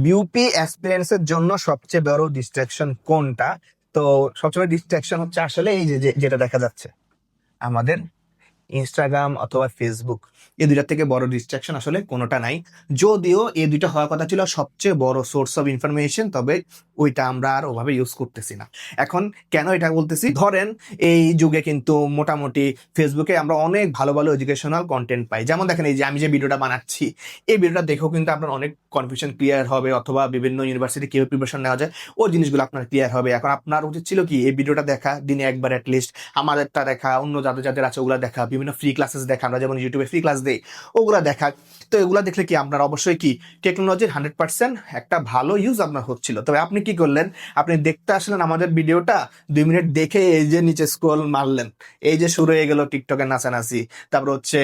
BUP অ্যাসপিরেন্টসের জন্য সবচেয়ে বড় ডিস্ট্রাকশন কোনটা? তো সবচেয়ে বড় ডিস্ট্রাকশন হচ্ছে আসলে এই যে যেটা দেখা যাচ্ছে আমাদের ইনস্টাগ্রাম অথবা ফেসবুক। এই দুইটার থেকে বড় ডিস্ট্রাকশন আসলে কোনোটা নাই। যদিও এই দুইটা হওয়ার কথা ছিল সবচেয়ে বড় সোর্স অফ ইনফরমেশন, তবে ওইটা আমরা আর ওভাবে ইউজ করতেছি না। এখন কেন এটা বলতেছি, ধরেন এই যুগে কিন্তু মোটামুটি ফেসবুকে আমরা অনেক ভালো ভালো এডুকেশনাল কন্টেন্ট পাই। যেমন দেখেন এই যে আমি যে ভিডিওটা বানাচ্ছি, এই ভিডিওটা দেখেও কিন্তু আপনার অনেক কনফিউশন ক্লিয়ার হবে, অথবা বিভিন্ন ইউনিভার্সিটি কিভাবে প্রিপারেশন নেওয়া যায় ওই জিনিসগুলো আপনার ক্লিয়ার হবে। এখন আপনার উচিত ছিল কি, এই ভিডিওটা দেখা, দিনে একবার অ্যাটলিস্ট আমাদেরটা দেখা, অন্য যাদের যাদের আছে ওগুলা দেখা, বিভিন্ন ফ্রি ক্লাসেস দেখা, আমরা যেমন ইউটিউবে ফ্রি ক্লাস দেই ওগুলা দেখা। তো এগুলা দেখলে কি আপনার অবশ্যই কি টেকনোলজির 100% একটা ভালো ইউজ আপনার হচ্ছিল। তবে আপনি কি করলেন, আপনি দেখতে আসলেন আমাদের ভিডিওটা, 2 মিনিট দেখে এই যে নিচে স্ক্রল মারলেন, এই যে শুরু হয়ে গেল টিকটকের নাচানাচি, তারপর হচ্ছে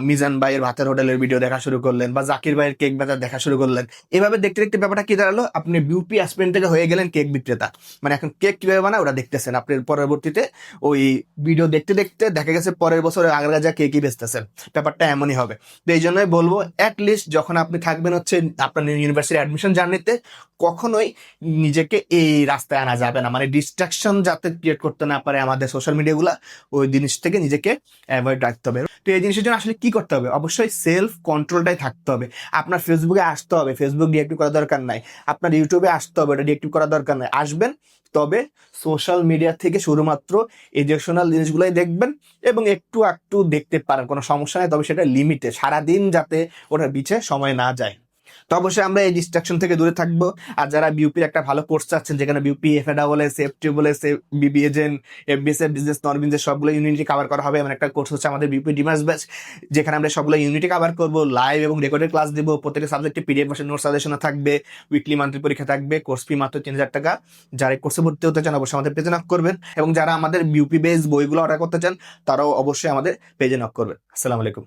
মিজান ভাইয়ের ভাতের হোটেলের ভিডিও দেখা শুরু করলেন, বা জাকির ভাইয়ের কেক বেচা দেখা শুরু করলেন। এভাবে দেখতে দেখতে ব্যাপারটা কি দাঁড়ালো, আপনি বিউপি অ্যাসপিরেন্ট থেকে হয়ে গেলেন কেক বিক্রেতা। মানে এখন কেক কিভাবে বানায় ওটা দেখতেছেন, আপনি পরবর্তীতে ওই ভিডিও দেখতে দেখতে দেখা গেছে পরের বছর আগের যা কেকই বেচতেছেন। ব্যাপারটা এমনই হবে। তো এই জন্যই বলবো, অ্যাটলিস্ট যখন আপনি থাকবেন হচ্ছে আপনার ইউনিভার্সিটি অ্যাডমিশন জার্নিতে, কখনোই নিজেকে এই রাস্তায় আনা যাবে না। মানে ডিস্ট্রাকশন যাতে ক্রিয়েট করতে না পারে আমাদের সোশ্যাল মিডিয়াগুলা, ওই জিনিস থেকে নিজেকে অ্যাভয়েড রাখতে হবে। তো এই জিনিসের জন্য আসলে কি করতে হবে, অবশ্যই সেলফ কন্ট্রোলটাই থাকতে হবে। আপনার ফেসবুকে আসতে হবে, ফেসবুক ডিএক্টিভ করার দরকার নাই। আপনার ইউটিউবে আসতে হবে, এটা ডিএক্টিভ করার দরকার নাই। আসবেন, তবে সোশ্যাল মিডিয়া থেকে শুধুমাত্র এডুকেশনাল জিনিসগুলোই দেখবেন, এবং একটু একটু দেখতে পারেন, কোনো সমস্যা নেই, তবে সেটা লিমিটে, সারাদিন যাতে ওটার পিছে সময় না যায়। তো অবশ্যই আমরা এই ডিস্ট্রাকশন থেকে দূরে থাকবো। আর যারা বিউপির একটা ভালো কোর্স চাচ্ছেন, যেখানে বিউপি, এফএডা বলে, সেফটি বলে, বিবিএজেন, এফবিএস, বিজনেস নন বিজনেস সবগুলো ইউনিটি কভার করা হবে, এমন একটা কোর্স হচ্ছে আমাদের বিউপি ডিমার্স ব্যাচ, যেখানে আমরা সবগুলো ইউনিটি কভার করবো, লাইভ এবং রেকর্ডেড ক্লাস দেবো, প্রত্যেকটা সাবজেক্টে পিডিএফ ভার্সন নোট সাজেশন থাকবে, উইকলি মান্থলি পরীক্ষা থাকবে, কোর্স ফি মাত্র 3,000 টাকা। যারা এই কোর্সে ভর্তি হতে চান অবশ্যই আমাদের পেজে নক করবেন, এবং যারা আমাদের বিউপি বেস বইগুলো অর্ডার করতে চান তারাও অবশ্যই আমাদের পেজে নক করবেন। আসসালামু আলাইকুম।